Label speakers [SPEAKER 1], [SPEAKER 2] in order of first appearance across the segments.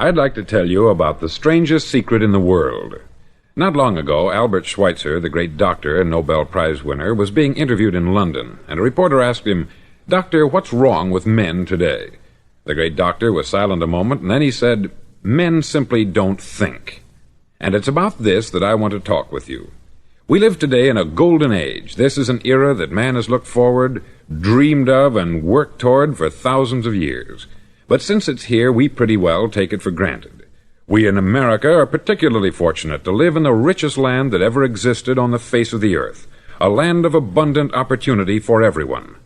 [SPEAKER 1] I'd like to tell you about the strangest secret in the world. Not long ago, Albert Schweitzer, the great doctor and Nobel Prize winner, was being interviewed in London, and a reporter asked him, "Doctor, what's wrong with men today?" The great doctor was silent a moment, and then he said, "Men simply don't think." And it's about this that I want to talk with you. We live today in a golden age. This is an era that man has looked forward, dreamed of, and worked toward for thousands of years. But since it's here, we pretty well take it for granted. We in America are particularly fortunate to live in the richest land that ever existed on the face of the earth, a land of abundant opportunity for everyone.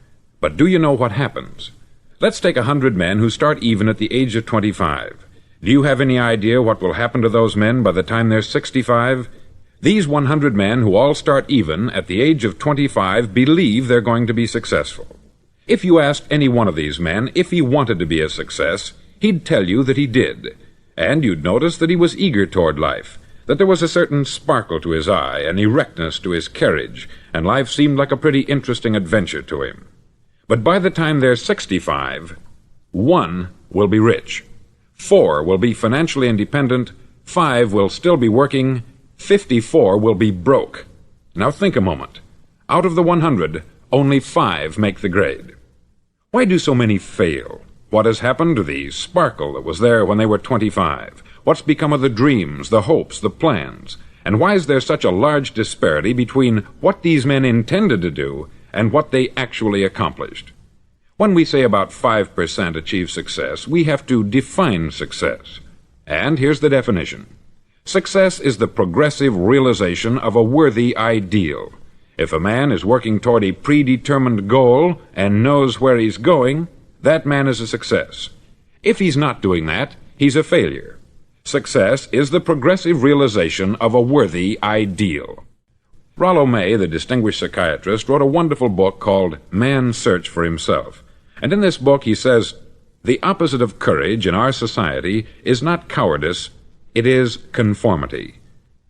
[SPEAKER 1] But do you know what happens? Let's take 100 men who start even at the age of 25. Do you have any idea what will happen to those men by the time they're 65? These 100 men who all start even at the age of 25 believe they're going to be successful. If you asked any one of these men if he wanted to be a success, he'd tell you that he did. And you'd notice that he was eager toward life, that there was a certain sparkle to his eye, an erectness to his carriage, and life seemed like a pretty interesting adventure to him. But by the time they're 65, 1 will be rich, 4 will be financially independent, 5 will still be working, 54 will be broke. Now think a moment. Out of the 100, only 5 make the grade. Why do so many fail? What has happened to the sparkle that was there when they were 25? What's become of the dreams, the hopes, the plans? And why is there such a large disparity between what these men intended to do and what they actually accomplished? When we say about 5% achieve success, we have to define success. And here's the definition. Success is the progressive realization of a worthy ideal. If a man is working toward a predetermined goal and knows where he's going, that man is a success. If he's not doing that, he's a failure. Success is the progressive realization of a worthy ideal. Rollo May, the distinguished psychiatrist, wrote a wonderful book called Man's Search for Himself. And in this book he says, "The opposite of courage in our society is not cowardice, it is conformity."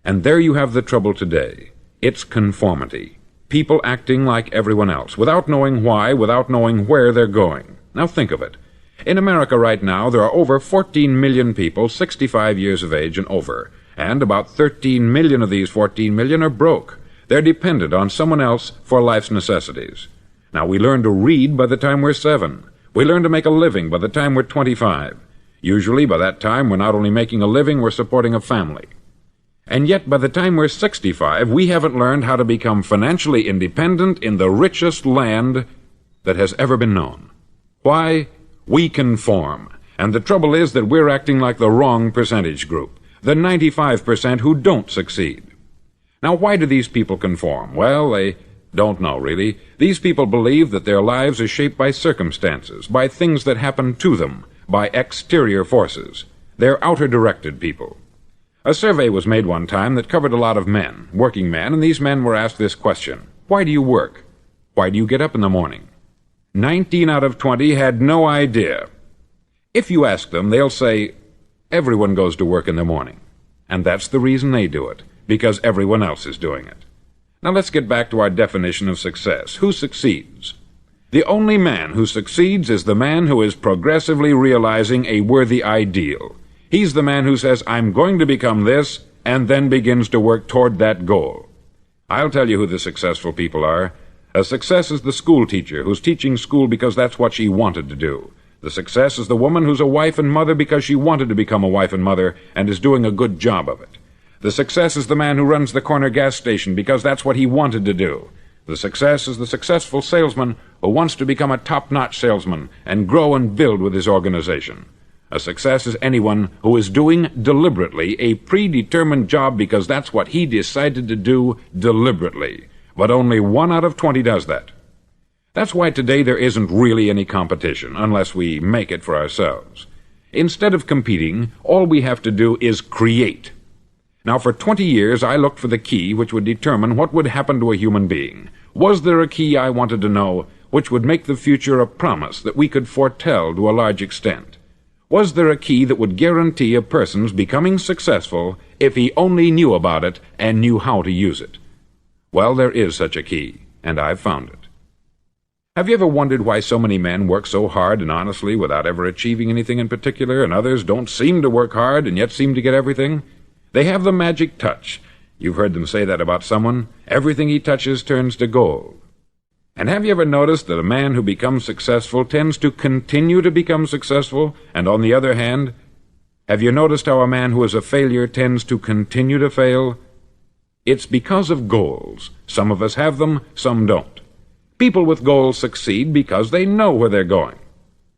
[SPEAKER 1] And there you have the trouble today. It's conformity. People acting like everyone else, without knowing why, without knowing where they're going. Now think of it. In America right now, there are over 14 million people 65 years of age and over, and about 13 million of these 14 million are broke. They're dependent on someone else for life's necessities. Now, we learn to read by the time we're 7. We learn to make a living by the time we're 25. Usually, by that time, we're not only making a living, we're supporting a family. And yet, by the time we're 65, we haven't learned how to become financially independent in the richest land that has ever been known. Why? We conform. And the trouble is that we're acting like the wrong percentage group, the 95% who don't succeed. Now, why do these people conform? Well, they don't know, really. These people believe that their lives are shaped by circumstances, by things that happen to them, by exterior forces. They're outer-directed people. A survey was made one time that covered a lot of men, working men, and these men were asked this question: why do you work? Why do you get up in the morning? 19 out of 20 had no idea. If you ask them, they'll say, everyone goes to work in the morning. And that's the reason they do it, because everyone else is doing it. Now let's get back to our definition of success. Who succeeds? The only man who succeeds is the man who is progressively realizing a worthy ideal. He's the man who says, I'm going to become this, and then begins to work toward that goal. I'll tell you who the successful people are. A success is the school teacher who's teaching school because that's what she wanted to do. The success is the woman who's a wife and mother because she wanted to become a wife and mother and is doing a good job of it. The success is the man who runs the corner gas station because that's what he wanted to do. The success is the successful salesman who wants to become a top-notch salesman and grow and build with his organization. A success is anyone who is doing deliberately a predetermined job because that's what he decided to do deliberately. But only 1 out of 20 does that. That's why today there isn't really any competition, unless we make it for ourselves. Instead of competing, all we have to do is create. Now, for 20 years, I looked for the key which would determine what would happen to a human being. Was there a key I wanted to know which would make the future a promise that we could foretell to a large extent? Was there a key that would guarantee a person's becoming successful if he only knew about it and knew how to use it? Well, there is such a key, and I've found it. Have you ever wondered why so many men work so hard and honestly without ever achieving anything in particular, and others don't seem to work hard and yet seem to get everything? They have the magic touch. You've heard them say that about someone. Everything he touches turns to gold. And have you ever noticed that a man who becomes successful tends to continue to become successful, and on the other hand, have you noticed how a man who is a failure tends to continue to fail? It's because of goals. Some of us have them, some don't. People with goals succeed because they know where they're going.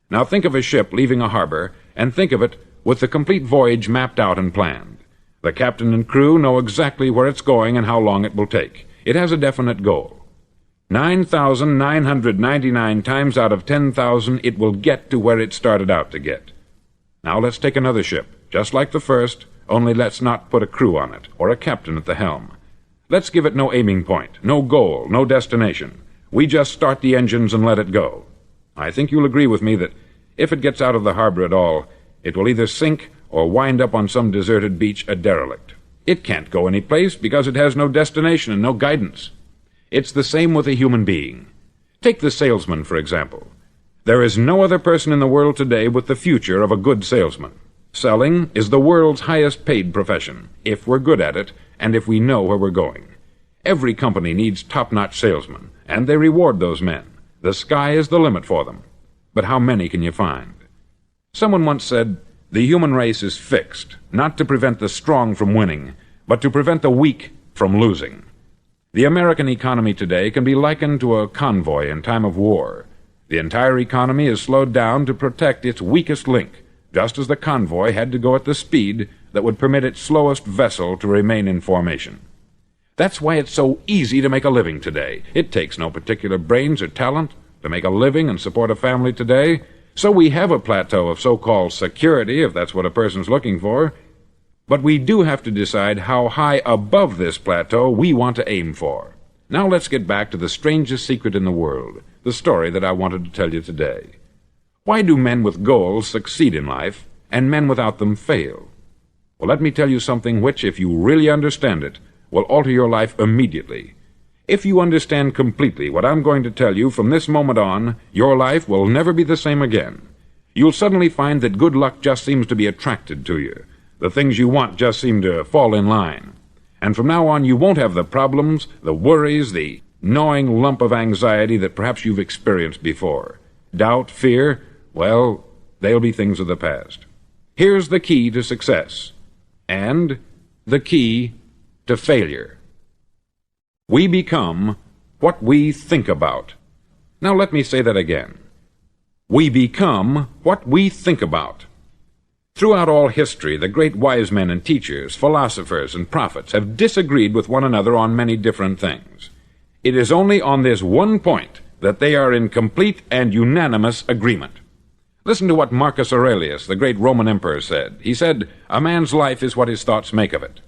[SPEAKER 1] Now think of a ship leaving a harbor, and think of it with the complete voyage mapped out and planned. The captain and crew know exactly where it's going and how long it will take. It has a definite goal. 9,999 times out of 10,000 it will get to where it started out to get. Now let's take another ship, just like the first, only let's not put a crew on it, or a captain at the helm. Let's give it no aiming point, no goal, no destination. We just start the engines and let it go. I think you'll agree with me that if it gets out of the harbor at all, it will either sink or wind up on some deserted beach a derelict. It can't go any place because it has no destination and no guidance. It's the same with a human being. Take the salesman, for example. There is no other person in the world today with the future of a good salesman. Selling is the world's highest paid profession, if we're good at it and if we know where we're going. Every company needs top-notch salesmen, and they reward those men. The sky is the limit for them. But how many can you find? Someone once said, the human race is fixed, not to prevent the strong from winning, but to prevent the weak from losing. The American economy today can be likened to a convoy in time of war. The entire economy is slowed down to protect its weakest link, just as the convoy had to go at the speed that would permit its slowest vessel to remain in formation. That's why it's so easy to make a living today. It takes no particular brains or talent to make a living and support a family today. So we have a plateau of so-called security, if that's what a person's looking for. But we do have to decide how high above this plateau we want to aim for. Now let's get back to the strangest secret in the world, the story that I wanted to tell you today. Why do men with goals succeed in life, and men without them fail? Well, let me tell you something which, if you really understand it, will alter your life immediately. If you understand completely what I'm going to tell you from this moment on, your life will never be the same again. You'll suddenly find that good luck just seems to be attracted to you. The things you want just seem to fall in line. And from now on, you won't have the problems, the worries, the gnawing lump of anxiety that perhaps you've experienced before. Doubt, fear, well, they'll be things of the past. Here's the key to success, and the key to failure. We become what we think about. Now let me say that again. We become what we think about. Throughout all history, the great wise men and teachers, philosophers and prophets have disagreed with one another on many different things. It is only on this one point that they are in complete and unanimous agreement. Listen to what Marcus Aurelius, the great Roman emperor, said. He said, "A man's life is what his thoughts make of it."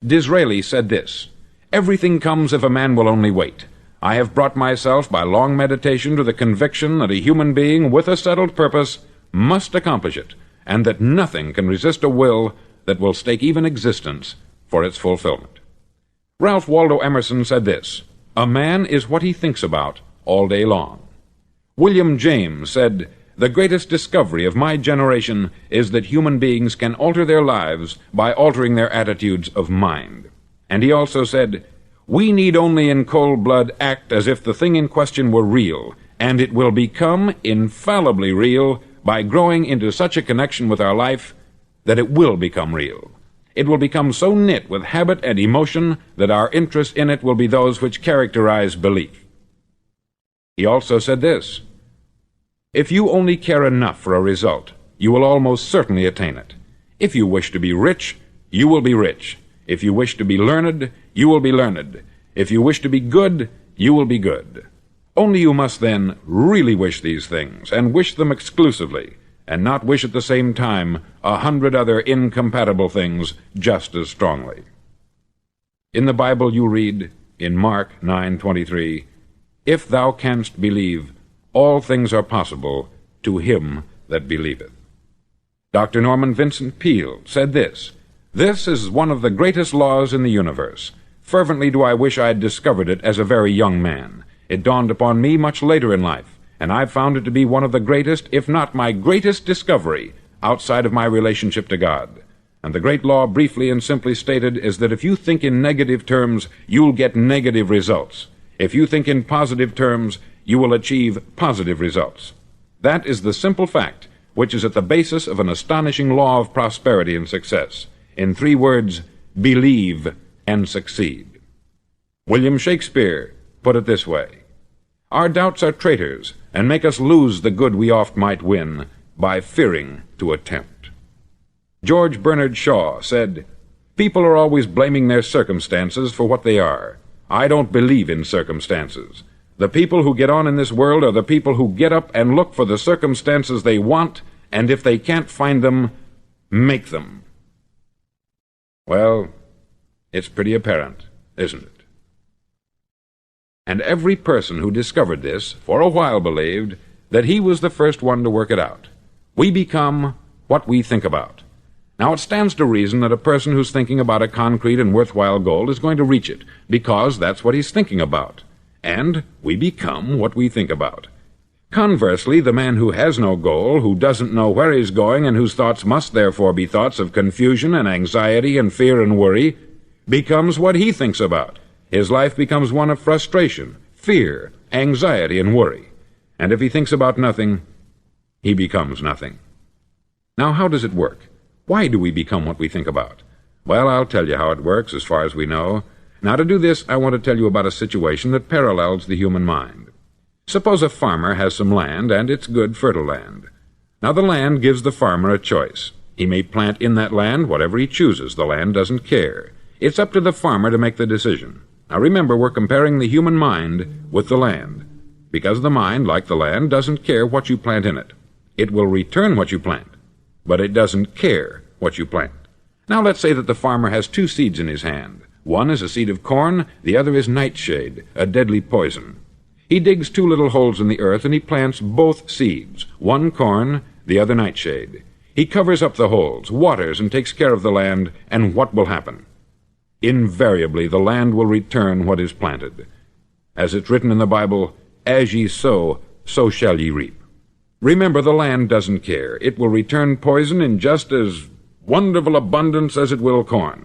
[SPEAKER 1] Disraeli said this, "Everything comes if a man will only wait. I have brought myself by long meditation to the conviction that a human being with a settled purpose must accomplish it, and that nothing can resist a will that will stake even existence for its fulfillment." Ralph Waldo Emerson said this, "A man is what he thinks about all day long." William James said, "The greatest discovery of my generation is that human beings can alter their lives by altering their attitudes of mind." And he also said, "We need only in cold blood act as if the thing in question were real, and it will become infallibly real by growing into such a connection with our life that it will become real. It will become so knit with habit and emotion that our interest in it will be those which characterize belief." He also said this, "If you only care enough for a result, you will almost certainly attain it. If you wish to be rich, you will be rich. If you wish to be learned, you will be learned. If you wish to be good, you will be good. Only you must then really wish these things, and wish them exclusively, and not wish at the same time 100 other incompatible things just as strongly." In the Bible you read, in Mark 9:23, "If thou canst believe, all things are possible to him that believeth." Dr. Norman Vincent Peale said this, "This is one of the greatest laws in the universe. Fervently do I wish I had discovered it as a very young man. It dawned upon me much later in life, and I've found it to be one of the greatest, if not my greatest discovery, outside of my relationship to God. And the great law, briefly and simply stated, is that if you think in negative terms, you'll get negative results. If you think in positive terms, you will achieve positive results. That is the simple fact which is at the basis of an astonishing law of prosperity and success. In 3 words, believe and succeed. William Shakespeare put it this way: "Our doubts are traitors, and make us lose the good we oft might win, by fearing to attempt." George Bernard Shaw said, "People are always blaming their circumstances for what they are. I don't believe in circumstances. The people who get on in this world are the people who get up and look for the circumstances they want, and if they can't find them, make them." Well, it's pretty apparent, isn't it? And every person who discovered this for a while believed that he was the first one to work it out. We become what we think about. Now, it stands to reason that a person who's thinking about a concrete and worthwhile goal is going to reach it, because that's what he's thinking about. And we become what we think about. Conversely, the man who has no goal, who doesn't know where he's going, and whose thoughts must therefore be thoughts of confusion and anxiety and fear and worry, becomes what he thinks about. His life becomes one of frustration, fear, anxiety, and worry. And if he thinks about nothing, he becomes nothing. Now, how does it work? Why do we become what we think about? Well, I'll tell you how it works as far as we know. Now, to do this, I want to tell you about a situation that parallels the human mind. Suppose a farmer has some land, and it's good, fertile land. Now, the land gives the farmer a choice. He may plant in that land whatever he chooses. The land doesn't care. It's up to the farmer to make the decision. Now, remember, we're comparing the human mind with the land, because the mind, like the land, doesn't care what you plant in it. It will return what you plant, but it doesn't care what you plant. Now, let's say that the farmer has 2 seeds in his hand. One is a seed of corn, the other is nightshade, a deadly poison. He digs 2 little holes in the earth, and he plants both seeds, one corn, the other nightshade. He covers up the holes, waters, and takes care of the land, and what will happen? Invariably, the land will return what is planted. As it's written in the Bible, "As ye sow, so shall ye reap." Remember, the land doesn't care. It will return poison in just as wonderful abundance as it will corn.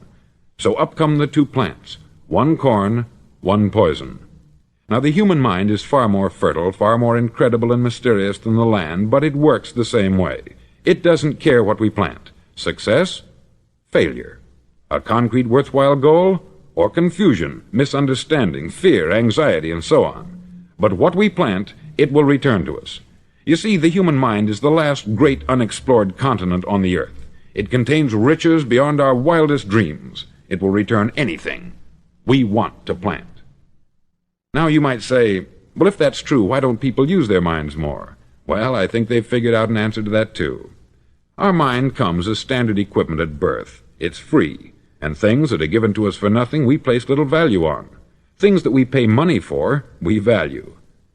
[SPEAKER 1] So up come the 2 plants, one corn, one poison. Now, the human mind is far more fertile, far more incredible and mysterious than the land, but it works the same way. It doesn't care what we plant. Success, failure. A concrete, worthwhile goal, or confusion, misunderstanding, fear, anxiety, and so on. But what we plant, it will return to us. You see, the human mind is the last great unexplored continent on the earth. It contains riches beyond our wildest dreams. It will return anything we want to plant. Now, you might say, well, if that's true, why don't people use their minds more? Well, I think they've figured out an answer to that, too. Our mind comes as standard equipment at birth. It's free, and things that are given to us for nothing we place little value on. Things that we pay money for, we value.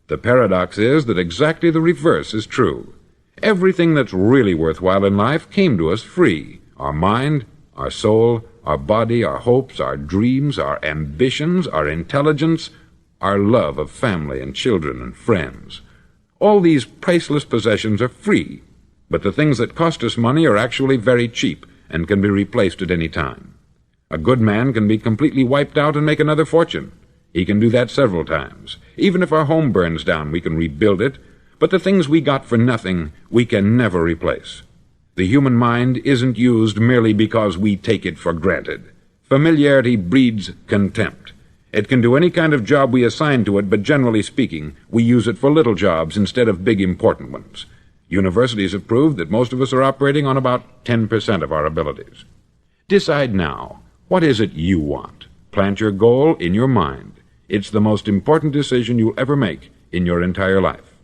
[SPEAKER 1] The paradox is that exactly the reverse is true. Everything that's really worthwhile in life came to us free. Our mind, our soul, our body, our hopes, our dreams, our ambitions, our intelligence, our love of family and children and friends. All these priceless possessions are free, but the things that cost us money are actually very cheap and can be replaced at any time. A good man can be completely wiped out and make another fortune. He can do that several times. Even if our home burns down, we can rebuild it, but the things we got for nothing, we can never replace. The human mind isn't used merely because we take it for granted. Familiarity breeds contempt. It can do any kind of job we assign to it, but generally speaking, we use it for little jobs instead of big important ones. Universities have proved that most of us are operating on about 10% of our abilities. Decide now, what is it you want? Plant your goal in your mind. It's the most important decision you'll ever make in your entire life.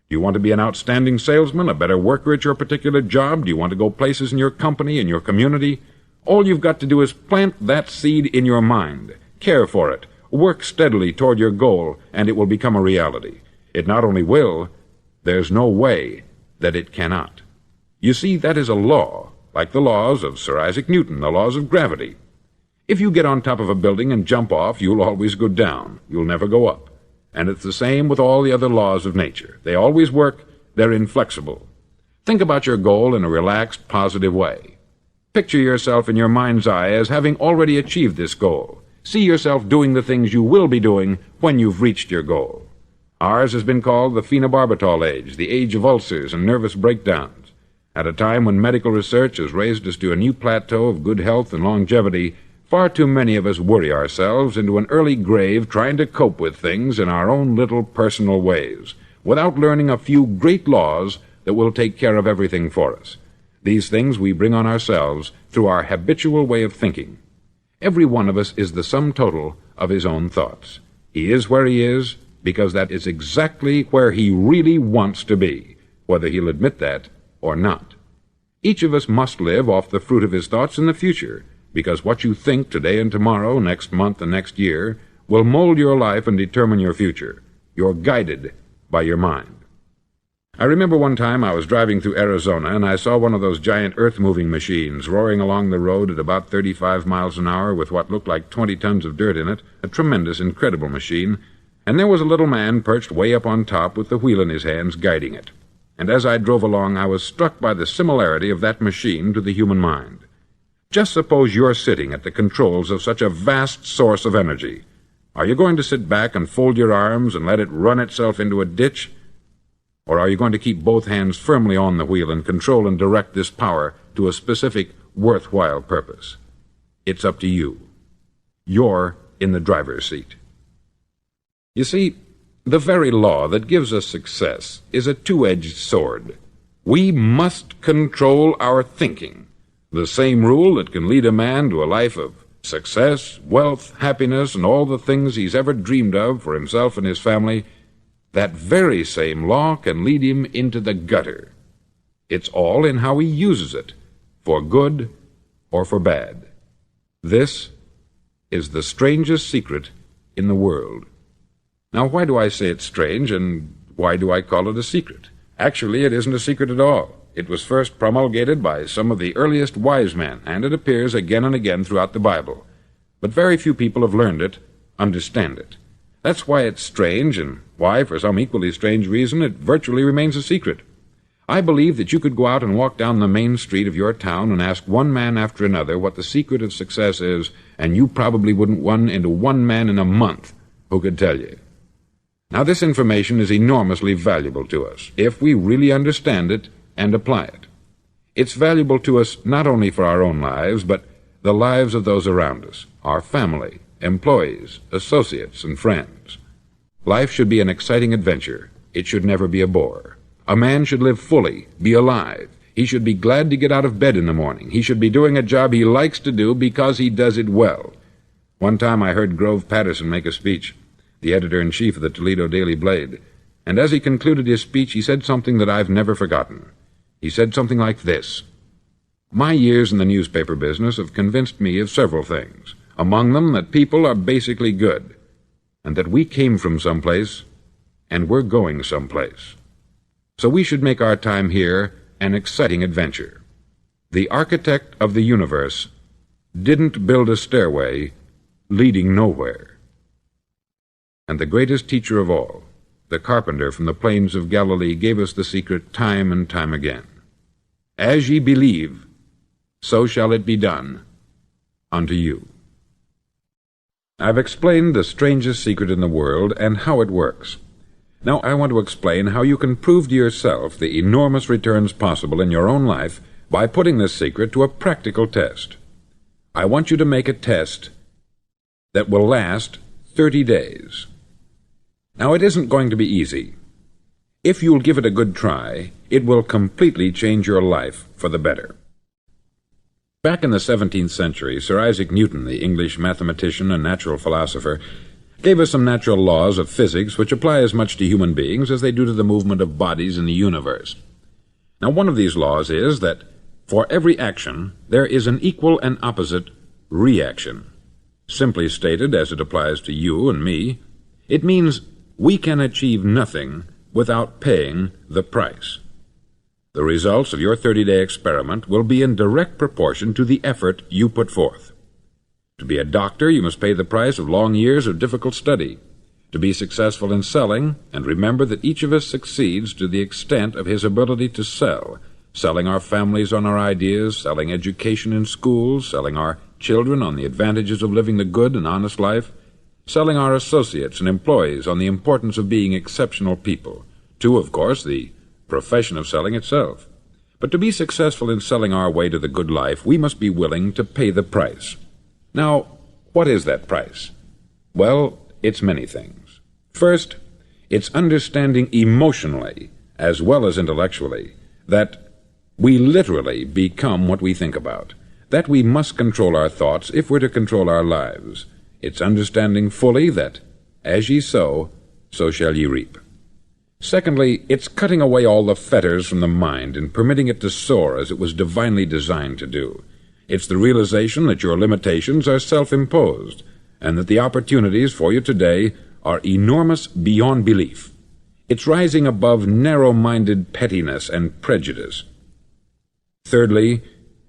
[SPEAKER 1] Do you want to be an outstanding salesman, a better worker at your particular job? Do you want to go places in your company, in your community? All you've got to do is plant that seed in your mind. Care for it. Work steadily toward your goal, and it will become a reality. It not only will, there's no way that it cannot. You see, that is a law, like the laws of Sir Isaac Newton, the laws of gravity. If you get on top of a building and jump off, you'll always go down. You'll never go up. And it's the same with all the other laws of nature. They always work. They're inflexible. Think about your goal in a relaxed, positive way. Picture yourself in your mind's eye as having already achieved this goal. See yourself doing the things you will be doing when you've reached your goal. Ours has been called the phenobarbital age, the age of ulcers and nervous breakdowns. At a time when medical research has raised us to a new plateau of good health and longevity, far too many of us worry ourselves into an early grave trying to cope with things in our own little personal ways, without learning a few great laws that will take care of everything for us. These things we bring on ourselves through our habitual way of thinking. Every one of us is the sum total of his own thoughts. He is where he is because that is exactly where he really wants to be, whether he'll admit that or not. Each of us must live off the fruit of his thoughts in the future, because what you think today and tomorrow, next month and next year, will mold your life and determine your future. You're guided by your mind. I remember one time I was driving through Arizona and I saw one of those giant earth-moving machines roaring along the road at about 35 miles an hour with what looked like 20 tons of dirt in it, a tremendous, incredible machine, and there was a little man perched way up on top with the wheel in his hands guiding it. And as I drove along, I was struck by the similarity of that machine to the human mind. Just suppose you're sitting at the controls of such a vast source of energy. Are you going to sit back and fold your arms and let it run itself into a ditch? Or are you going to keep both hands firmly on the wheel and control and direct this power to a specific, worthwhile purpose? It's up to you. You're in the driver's seat. You see, the very law that gives us success is a two-edged sword. We must control our thinking. The same rule that can lead a man to a life of success, wealth, happiness, and all the things he's ever dreamed of for himself and his family, that very same law can lead him into the gutter. It's all in how he uses it, for good or for bad. This is the strangest secret in the world. Now, why do I say it's strange, and why do I call it a secret? Actually, it isn't a secret at all. It was first promulgated by some of the earliest wise men, and it appears again and again throughout the Bible. But very few people have learned it, understand it. That's why it's strange, and why, for some equally strange reason, it virtually remains a secret. I believe that you could go out and walk down the main street of your town and ask one man after another what the secret of success is, and you probably wouldn't run into one man in a month who could tell you. Now, this information is enormously valuable to us, if we really understand it and apply it. It's valuable to us not only for our own lives, but the lives of those around us, our family, employees, associates, and friends. Life should be an exciting adventure. It should never be a bore. A man should live fully, be alive. He should be glad to get out of bed in the morning. He should be doing a job he likes to do because he does it well. One time I heard Grove Patterson make a speech, the editor-in-chief of the Toledo Daily Blade, and as he concluded his speech, he said something that I've never forgotten. He said something like this: "My years in the newspaper business have convinced me of several things, among them that people are basically good, and that we came from someplace, and we're going someplace. So we should make our time here an exciting adventure. The architect of the universe didn't build a stairway leading nowhere." And the greatest teacher of all, the carpenter from the plains of Galilee, gave us the secret time and time again. As ye believe, so shall it be done unto you. I've explained the strangest secret in the world and how it works. Now I want to explain how you can prove to yourself the enormous returns possible in your own life by putting this secret to a practical test. I want you to make a test that will last 30 days. Now, it isn't going to be easy. If you'll give it a good try, it will completely change your life for the better. Back in the 17th century, Sir Isaac Newton, the English mathematician and natural philosopher, gave us some natural laws of physics which apply as much to human beings as they do to the movement of bodies in the universe. Now, one of these laws is that for every action, there is an equal and opposite reaction. Simply stated, as it applies to you and me, it means we can achieve nothing without paying the price. The results of your 30-day experiment will be in direct proportion to the effort you put forth. To be a doctor, you must pay the price of long years of difficult study. To be successful in selling, and remember that each of us succeeds to the extent of his ability to sell, selling our families on our ideas, selling education in schools, selling our children on the advantages of living the good and honest life, selling our associates and employees on the importance of being exceptional people, to, of course, the profession of selling itself. But to be successful in selling our way to the good life, we must be willing to pay the price. Now, what is that price? Well, it's many things. First, it's understanding emotionally, as well as intellectually, that we literally become what we think about, that we must control our thoughts if we're to control our lives. It's understanding fully that, as ye sow, so shall ye reap. Secondly, it's cutting away all the fetters from the mind and permitting it to soar as it was divinely designed to do. It's the realization that your limitations are self-imposed, and that the opportunities for you today are enormous beyond belief. It's rising above narrow-minded pettiness and prejudice. Thirdly,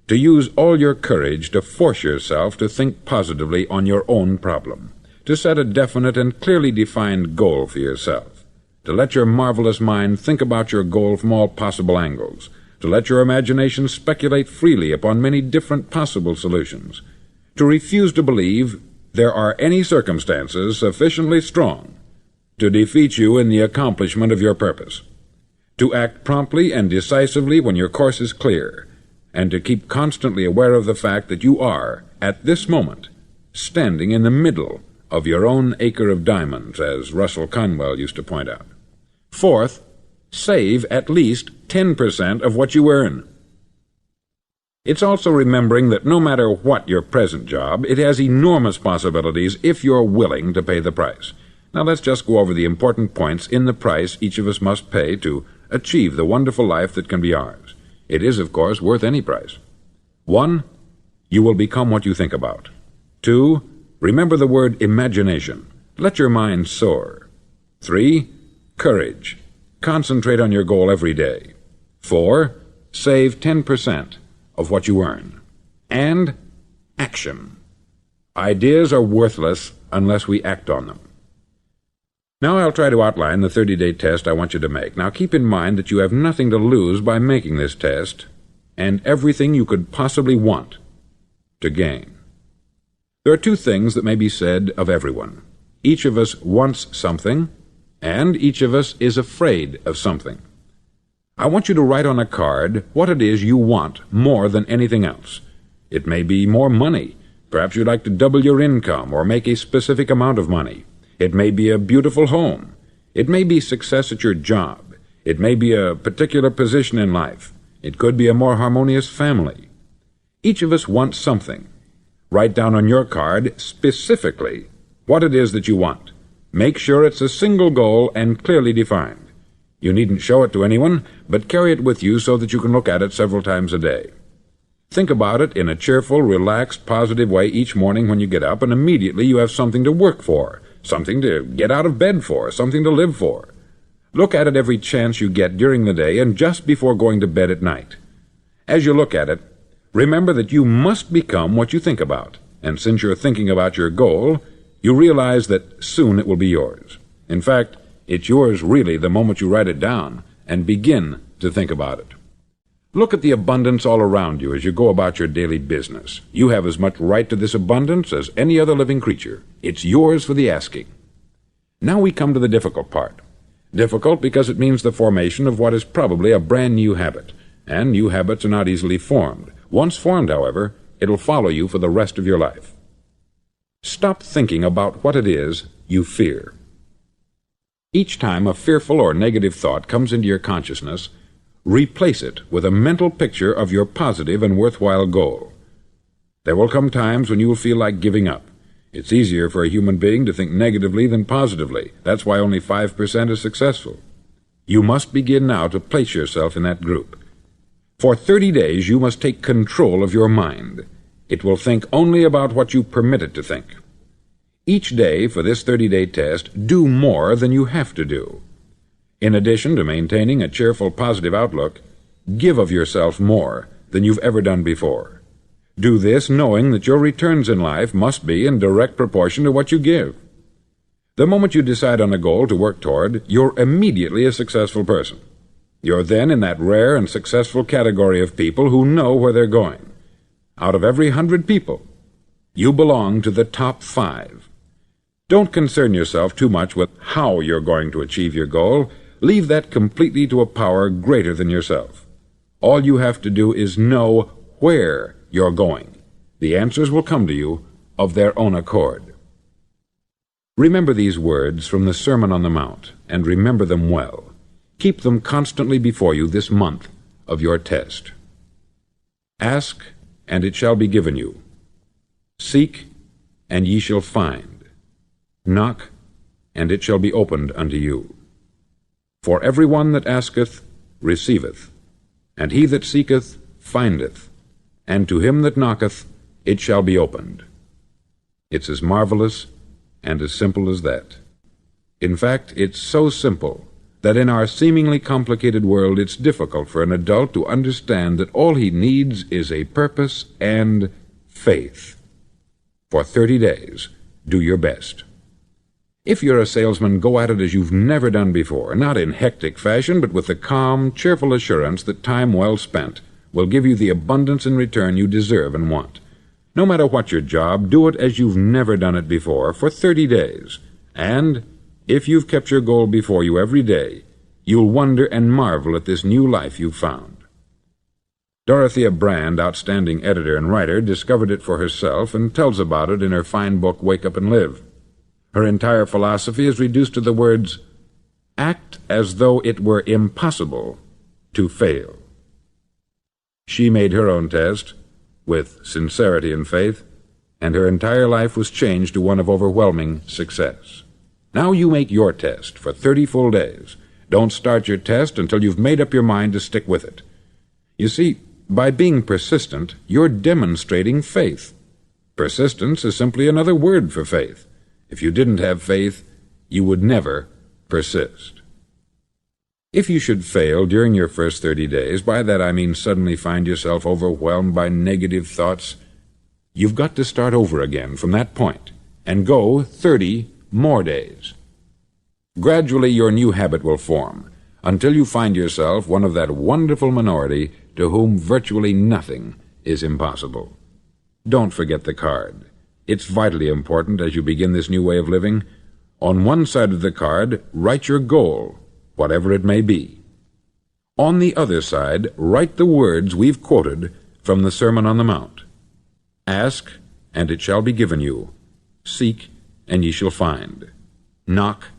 [SPEAKER 1] to use all your courage to force yourself to think positively on your own problem, to set a definite and clearly defined goal for yourself, to let your marvelous mind think about your goal from all possible angles, to let your imagination speculate freely upon many different possible solutions, to refuse to believe there are any circumstances sufficiently strong to defeat you in the accomplishment of your purpose, to act promptly and decisively when your course is clear, and to keep constantly aware of the fact that you are, at this moment, standing in the middle of your own acre of diamonds, as Russell Conwell used to point out. Fourth, save at least 10% of what you earn. It's also remembering that no matter what your present job, it has enormous possibilities if you're willing to pay the price. Now let's just go over the important points in the price each of us must pay to achieve the wonderful life that can be ours. It is, of course, worth any price. 1. You will become what you think about. 2. Remember the word imagination. Let your mind soar. 3. Courage. Concentrate on your goal every day. 4. Save 10% of what you earn. And action. Ideas are worthless unless we act on them. Now I'll try to outline the 30-day test I want you to make. Now keep in mind that you have nothing to lose by making this test, and everything you could possibly want to gain. There are two things that may be said of everyone. Each of us wants something, and each of us is afraid of something. I want you to write on a card what it is you want more than anything else. It may be more money. Perhaps you'd like to double your income or make a specific amount of money. It may be a beautiful home. It may be success at your job. It may be a particular position in life. It could be a more harmonious family. Each of us wants something. Write down on your card specifically what it is that you want. Make sure it's a single goal and clearly defined. You needn't show it to anyone, but carry it with you so that you can look at it several times a day. Think about it in a cheerful, relaxed, positive way each morning when you get up, and immediately you have something to work for, something to get out of bed for, something to live for. Look at it every chance you get during the day and just before going to bed at night. As you look at it, remember that you must become what you think about, and since you're thinking about your goal, you realize that soon it will be yours. In fact, it's yours really the moment you write it down and begin to think about it. Look at the abundance all around you as you go about your daily business. You have as much right to this abundance as any other living creature. It's yours for the asking. Now we come to the difficult part. Difficult because it means the formation of what is probably a brand new habit, and new habits are not easily formed. Once formed, however, it'll follow you for the rest of your life. Stop thinking about what it is you fear. Each time a fearful or negative thought comes into your consciousness, replace it with a mental picture of your positive and worthwhile goal. There will come times when you will feel like giving up. It's easier for a human being to think negatively than positively. That's why only 5% is successful. You must begin now to place yourself in that group. For 30 days you must take control of your mind. It will think only about what you permit it to think. Each day for this 30-day test, do more than you have to do. In addition to maintaining a cheerful, positive outlook, give of yourself more than you've ever done before. Do this knowing that your returns in life must be in direct proportion to what you give. The moment you decide on a goal to work toward, you're immediately a successful person. You're then in that rare and successful category of people who know where they're going. Out of every 100 people, you belong to the top 5. Don't concern yourself too much with how you're going to achieve your goal. Leave that completely to a power greater than yourself. All you have to do is know where you're going. The answers will come to you of their own accord. Remember these words from the Sermon on the Mount, and remember them well. Keep them constantly before you this month of your test. Ask, and it shall be given you. Seek, and ye shall find. Knock, and it shall be opened unto you. For every one that asketh receiveth, and he that seeketh findeth, and to him that knocketh it shall be opened. It's as marvelous and as simple as that. In fact, it's so simple that in our seemingly complicated world it's difficult for an adult to understand that all he needs is a purpose and faith. For 30 days, do your best. If you're a salesman, go at it as you've never done before, not in hectic fashion, but with the calm, cheerful assurance that time well spent will give you the abundance in return you deserve and want. No matter what your job, do it as you've never done it before for 30 days. And if you've kept your goal before you every day, you'll wonder and marvel at this new life you've found. Dorothea Brand, outstanding editor and writer, discovered it for herself and tells about it in her fine book, Wake Up and Live. Her entire philosophy is reduced to the words, act as though it were impossible to fail. She made her own test with sincerity and faith, and her entire life was changed to one of overwhelming success. Now you make your test for 30 full days. Don't start your test until you've made up your mind to stick with it. You see, by being persistent, you're demonstrating faith. Persistence is simply another word for faith. If you didn't have faith, you would never persist. If you should fail during your first 30 days, by that I mean suddenly find yourself overwhelmed by negative thoughts, you've got to start over again from that point and go 30 more days. Gradually your new habit will form until you find yourself one of that wonderful minority to whom virtually nothing is impossible. Don't forget the card. It's vitally important as you begin this new way of living. On one side of the card, write your goal, whatever it may be. On the other side, write the words we've quoted from the Sermon on the Mount. Ask, and it shall be given you. Seek, and ye shall find. Knock,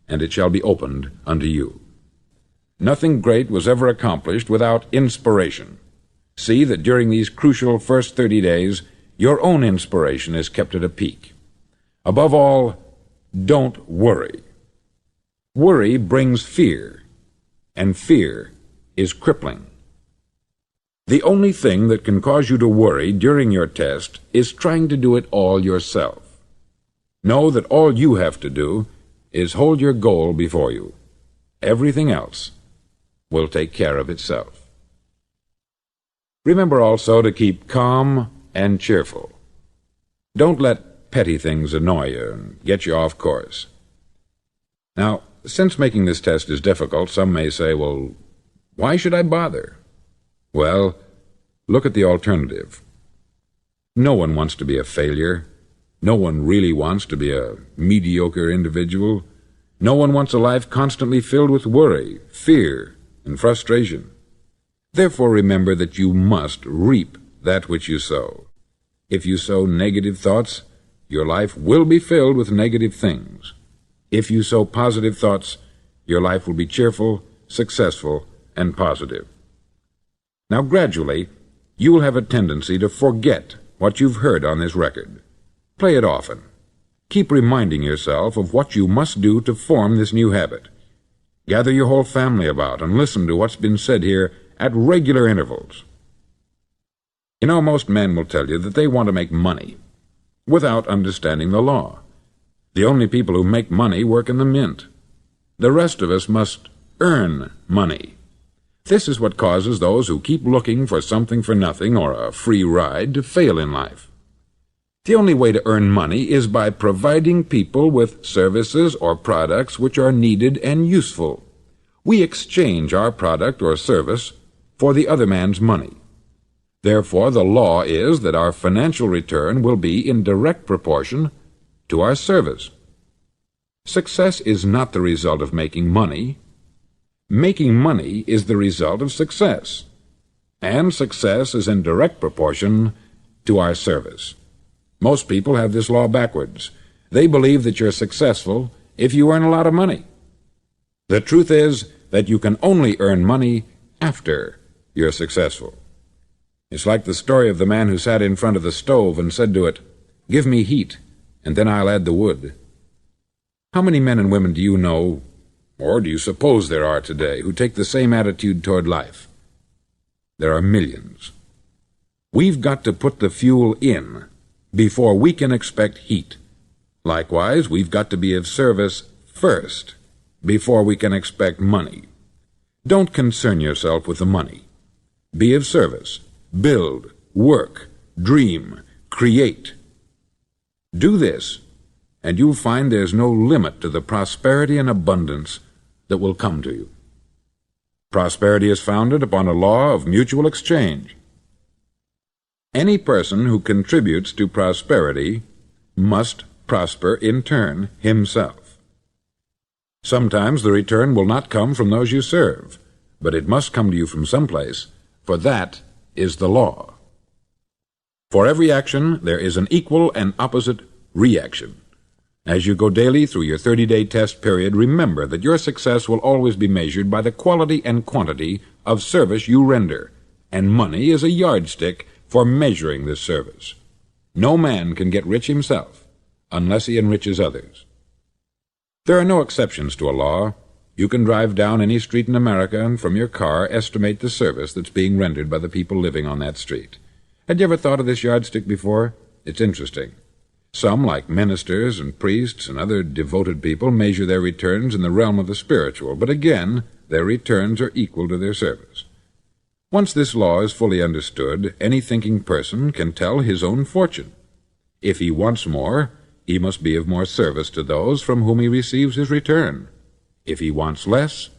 [SPEAKER 1] and it shall be opened unto you. Nothing great was ever accomplished without inspiration. See that during these crucial first 30 days, your own inspiration is kept at a peak. Above all, don't worry. Worry brings fear, and fear is crippling. The only thing that can cause you to worry during your test is trying to do it all yourself. Know that all you have to do is hold your goal before you. Everything else will take care of itself. Remember also to keep calm and cheerful. Don't let petty things annoy you and get you off course. Now, since making this test is difficult, some may say, well, why should I bother? Well, look at the alternative. No one wants to be a failure. No one really wants to be a mediocre individual. No one wants a life constantly filled with worry, fear, and frustration. Therefore, remember that you must reap that which you sow. If you sow negative thoughts, your life will be filled with negative things. If you sow positive thoughts, your life will be cheerful, successful, and positive. Now, gradually, you will have a tendency to forget what you've heard on this record. Play it often. Keep reminding yourself of what you must do to form this new habit. Gather your whole family about and listen to what's been said here at regular intervals. You know, most men will tell you that they want to make money without understanding the law. The only people who make money work in the mint. The rest of us must earn money. This is what causes those who keep looking for something for nothing or a free ride to fail in life. The only way to earn money is by providing people with services or products which are needed and useful. We exchange our product or service for the other man's money. Therefore, the law is that our financial return will be in direct proportion to our service. Success is not the result of making money. Making money is the result of success, and success is in direct proportion to our service. Most people have this law backwards. They believe that you're successful if you earn a lot of money. The truth is that you can only earn money after you're successful. It's like the story of the man who sat in front of the stove and said to it, "Give me heat, and then I'll add the wood." How many men and women do you know, or do you suppose there are today, who take the same attitude toward life? There are millions. We've got to put the fuel in before we can expect heat. Likewise, we've got to be of service first before we can expect money. Don't concern yourself with the money. Be of service. Build, work, dream, create. Do this, and you'll find there's no limit to the prosperity and abundance that will come to you. Prosperity is founded upon a law of mutual exchange. Any person who contributes to prosperity must prosper in turn himself. Sometimes the return will not come from those you serve, but it must come to you from someplace, for that is the law. For every action there is an equal and opposite reaction. As you go daily through your 30-day test period, remember that your success will always be measured by the quality and quantity of service you render, and money is a yardstick for measuring this service. No man can get rich himself unless he enriches others. There are no exceptions to a law. You can drive down any street in America and from your car estimate the service that's being rendered by the people living on that street. Had you ever thought of this yardstick before? It's interesting. Some, like ministers and priests and other devoted people, measure their returns in the realm of the spiritual, but again, their returns are equal to their service. Once this law is fully understood, any thinking person can tell his own fortune. If he wants more, he must be of more service to those from whom he receives his return. If he wants less,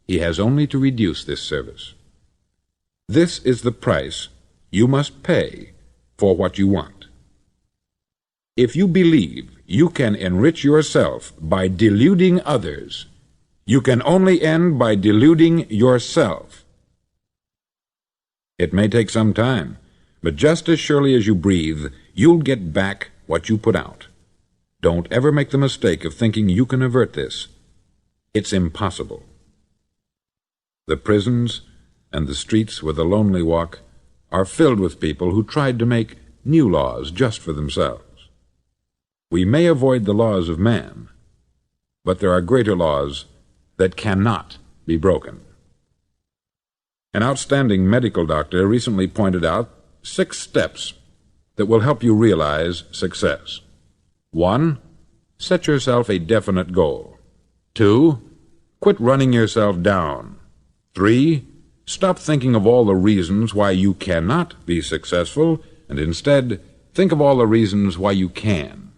[SPEAKER 1] he has only to reduce this service. This is the price you must pay for what you want. If you believe you can enrich yourself by deluding others, you can only end by deluding yourself. It may take some time, but just as surely as you breathe, you'll get back what you put out. Don't ever make the mistake of thinking you can avert this. It's impossible. The prisons and the streets where the lonely walk are filled with people who tried to make new laws just for themselves. We may avoid the laws of man, but there are greater laws that cannot be broken. An outstanding medical doctor recently pointed out 6 steps that will help you realize success. 1. Set yourself a definite goal. 2. Quit running yourself down. 3. Stop thinking of all the reasons why you cannot be successful, and instead think of all the reasons why you can.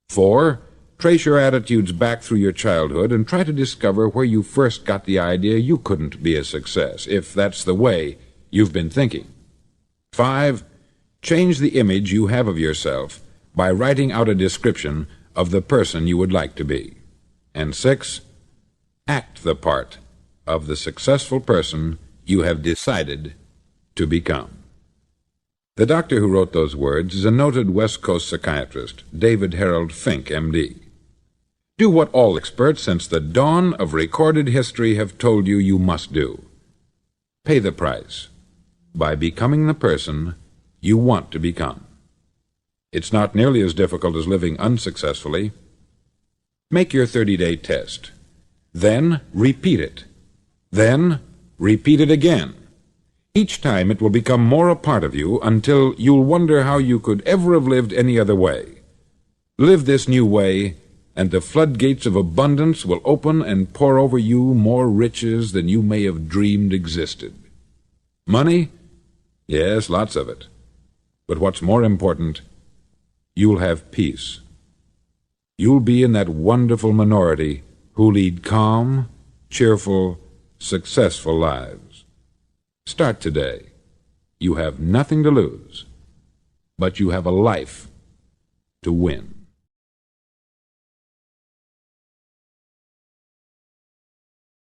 [SPEAKER 1] 4. Trace your attitudes back through your childhood and try to discover where you first got the idea you couldn't be a success, if that's the way you've been thinking. 5. Change the image you have of yourself by writing out a description of the person you would like to be. And 6. Act the part of the successful person you have decided to become. The doctor who wrote those words is a noted West Coast psychiatrist, David Harold Fink, M.D. Do what all experts since the dawn of recorded history have told you you must do. Pay the price by becoming the person you want to become. It's not nearly as difficult as living unsuccessfully. Make your 30-day test. Then repeat it. Then repeat it again. Each time it will become more a part of you until you'll wonder how you could ever have lived any other way. Live this new way, and the floodgates of abundance will open and pour over you more riches than you may have dreamed existed. Money? Yes, lots of it. But what's more important, you'll have peace. You'll be in that wonderful minority who lead calm, cheerful, successful lives. Start today. You have nothing to lose, but you have a life to win.